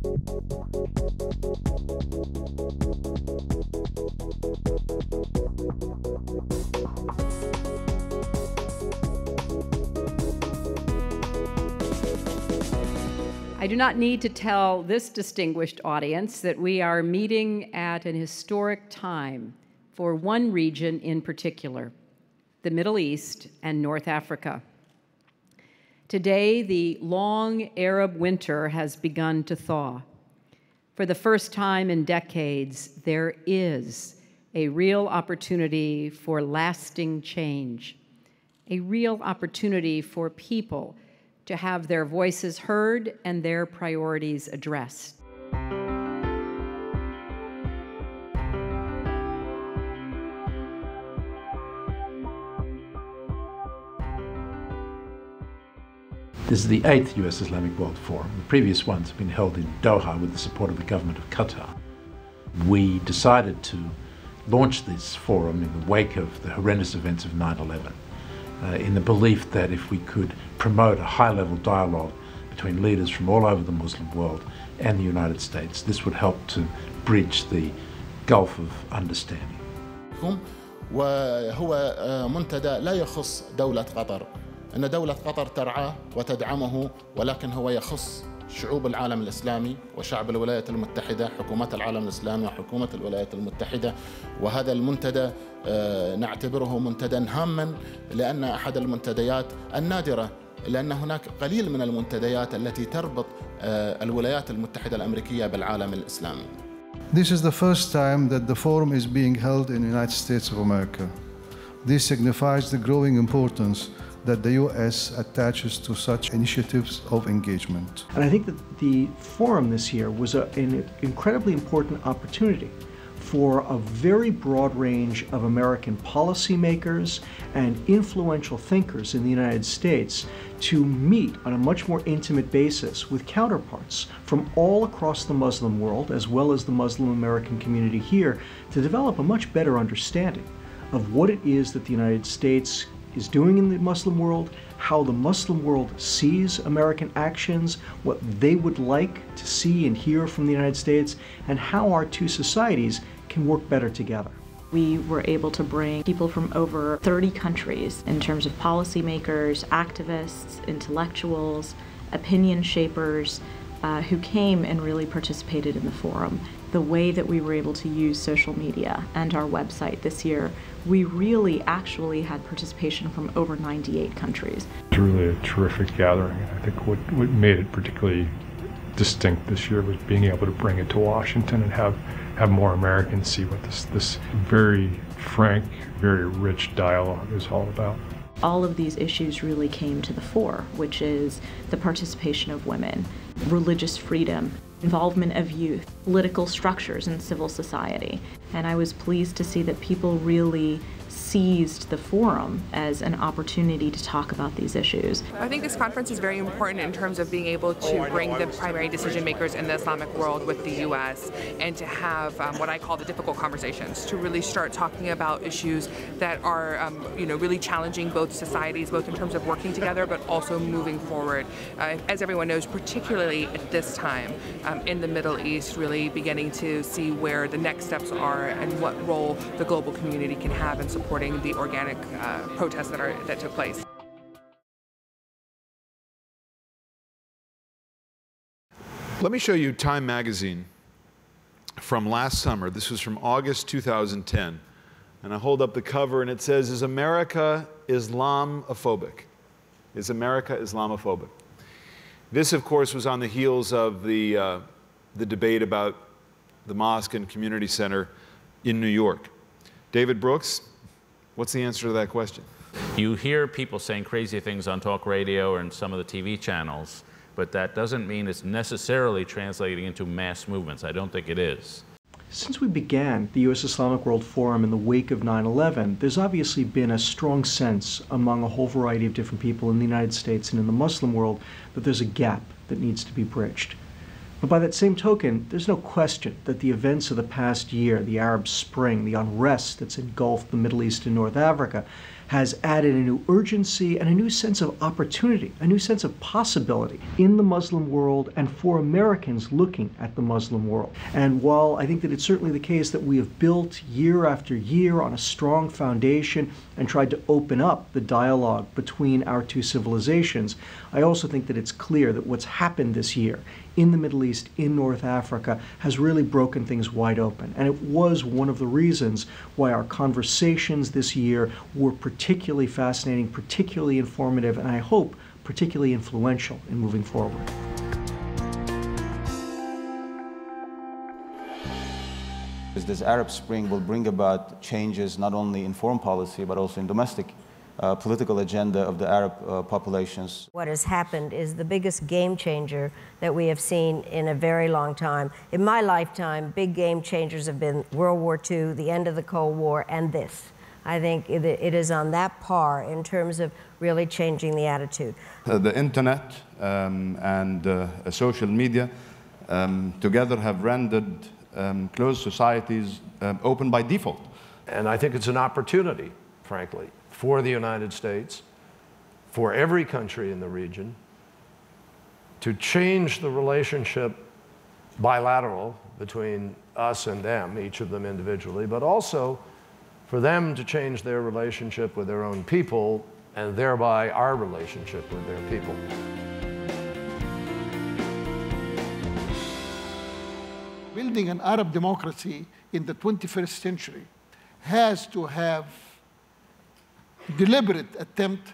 I do not need to tell this distinguished audience that we are meeting at an historic time for one region in particular, the Middle East and North Africa. Today, the long Arab winter has begun to thaw. For the first time in decades, there is a real opportunity for lasting change, a real opportunity for people to have their voices heard and their priorities addressed. This is the 8th U.S. Islamic World Forum. The previous ones have been held in Doha with the support of the government of Qatar. We decided to launch this forum in the wake of the horrendous events of 9/11, in the belief that if we could promote a high-level dialogue between leaders from all over the Muslim world and the United States, this would help to bridge the gulf of understanding. وهو منتدى لا يخص دولة قطر، أن دولة قطر ترعاه وتدعمه، ولكن هو يخص شعوب العالم الإسلامي وشعب الولايات المتحدة، حكومة العالم الإسلامي وحكومة الولايات المتحدة. وهذا المنتدى نعتبره منتدى هاما، لأن أحد المنتديات النادرة، لأن هناك قليل من المنتديات التي تربط الولايات المتحدة الأمريكية بالعالم الإسلامي. This is the first time that the forum is being held in the United States of America. This signifies the growing importance that the U.S. attaches to such initiatives of engagement. And I think that the forum this year was an incredibly important opportunity for a very broad range of American policymakers and influential thinkers in the United States to meet on a much more intimate basis with counterparts from all across the Muslim world, as well as the Muslim American community here, to develop a much better understanding of what it is that the United States is doing in the Muslim world, how the Muslim world sees American actions, what they would like to see and hear from the United States, and how our two societies can work better together. We were able to bring people from over 30 countries in terms of policymakers, activists, intellectuals, opinion shapers, who came and really participated in the forum. The way that we were able to use social media and our website this year, we really actually had participation from over 98 countries. It's really a terrific gathering. I think what made it particularly distinct this year was being able to bring it to Washington and have more Americans see what this very frank, very rich dialogue is all about. All of these issues really came to the fore, which is the participation of women, religious freedom, involvement of youth, political structures in civil society. And I was pleased to see that people really seized the forum as an opportunity to talk about these issues. I think this conference is very important in terms of being able to bring the primary decision makers in the Islamic world with the U.S. and to have what I call the difficult conversations, to really start talking about issues that are really challenging both societies, both in terms of working together but also moving forward. As everyone knows, particularly at this time in the Middle East, really beginning to see where the next steps are and what role the global community can have in supporting the organic protests that took place. Let me show you Time magazine from last summer. This was from August 2010. And I hold up the cover and it says, "Is America Islamophobic?" Is America Islamophobic? This, of course, was on the heels of the debate about the mosque and community center in New York. David Brooks, what's the answer to that question? You hear people saying crazy things on talk radio or in some of the TV channels, but that doesn't mean it's necessarily translating into mass movements. I don't think it is. Since we began the U.S. Islamic World Forum in the wake of 9/11, there's obviously been a strong sense among a whole variety of different people in the United States and in the Muslim world that there's a gap that needs to be bridged. But by that same token, there's no question that the events of the past year, the Arab Spring, the unrest that's engulfed the Middle East and North Africa, has added a new urgency and a new sense of opportunity, a new sense of possibility in the Muslim world and for Americans looking at the Muslim world. And while I think that it's certainly the case that we have built year after year on a strong foundation and tried to open up the dialogue between our two civilizations, I also think that it's clear that what's happened this year in the Middle East, in North Africa, has really broken things wide open. And it was one of the reasons why our conversations this year were particularly fascinating, particularly informative, and I hope particularly influential in moving forward. This Arab Spring will bring about changes not only in foreign policy but also in domestic political agenda of the Arab populations. What has happened is the biggest game changer that we have seen in a very long time. In my lifetime, big game changers have been World War II, the end of the Cold War, and this. I think it is on that par in terms of really changing the attitude. The internet and social media together have rendered closed societies open by default. And I think it's an opportunity, frankly, for the United States, for every country in the region, to change the relationship bilateral between us and them, each of them individually, but also for them to change their relationship with their own people and thereby our relationship with their people. Building an Arab democracy in the 21st century has to have deliberate attempt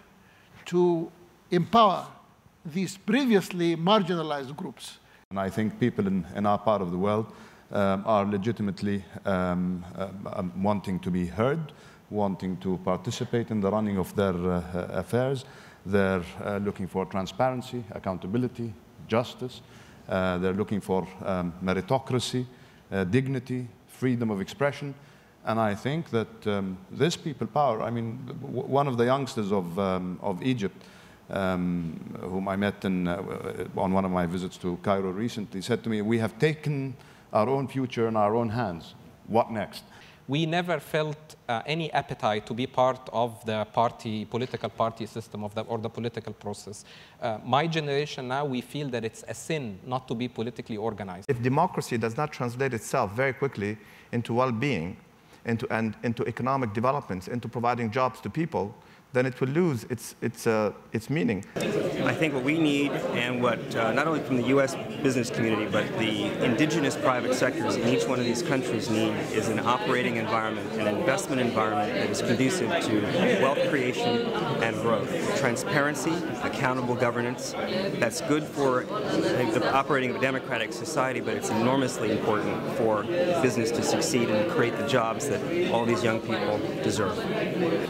to empower these previously marginalized groups. And I think people in our part of the world are legitimately wanting to be heard, wanting to participate in the running of their affairs. They're looking for transparency, accountability, justice. They're looking for meritocracy, dignity, freedom of expression. And I think that this people power, I mean, one of the youngsters of Egypt, whom I met on one of my visits to Cairo recently, said to me, "We have taken our own future in our own hands. What next?" We never felt any appetite to be part of the political party system or the political process. My generation now, we feel that it's a sin not to be politically organized. If democracy does not translate itself very quickly into well-being, into economic developments, into providing jobs to people, then it will lose its meaning. I think what we need, and what not only from the U.S. business community, but the indigenous private sectors in each one of these countries need, is an operating environment, an investment environment that is conducive to wealth creation and growth. Transparency, accountable governance, that's good for the operating of a democratic society, but it's enormously important for business to succeed and create the jobs that all these young people deserve.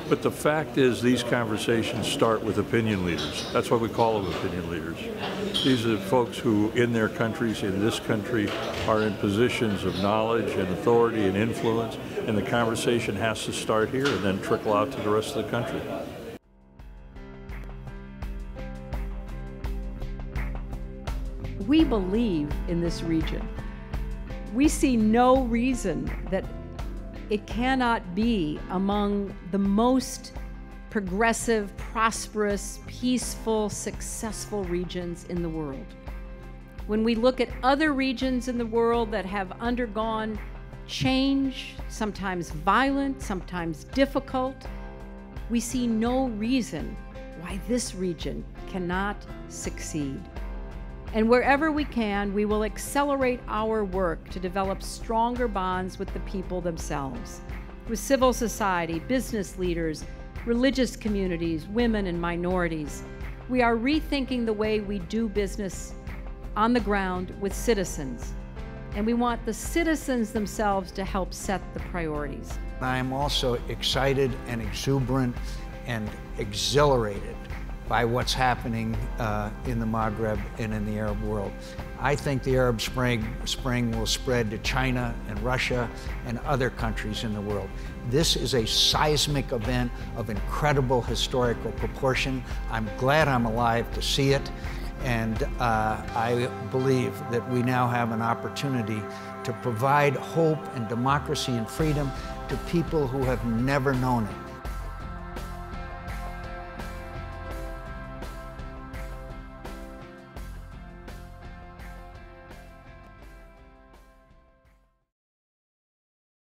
But the fact is, these conversations start with opinion leaders. That's why we call them opinion leaders. These are folks who, in their countries, in this country, are in positions of knowledge and authority and influence, and the conversation has to start here and then trickle out to the rest of the country. We believe in this region. We see no reason that it cannot be among the most progressive, prosperous, peaceful, successful regions in the world. When we look at other regions in the world that have undergone change, sometimes violent, sometimes difficult, we see no reason why this region cannot succeed. And wherever we can, we will accelerate our work to develop stronger bonds with the people themselves, with civil society, business leaders, religious communities, women and minorities. We are rethinking the way we do business on the ground with citizens. And we want the citizens themselves to help set the priorities. I am also excited and exuberant and exhilarated by what's happening in the Maghreb and in the Arab world. I think the Arab Spring will spread to China and Russia and other countries in the world. This is a seismic event of incredible historical proportion. I'm glad I'm alive to see it, and I believe that we now have an opportunity to provide hope and democracy and freedom to people who have never known it.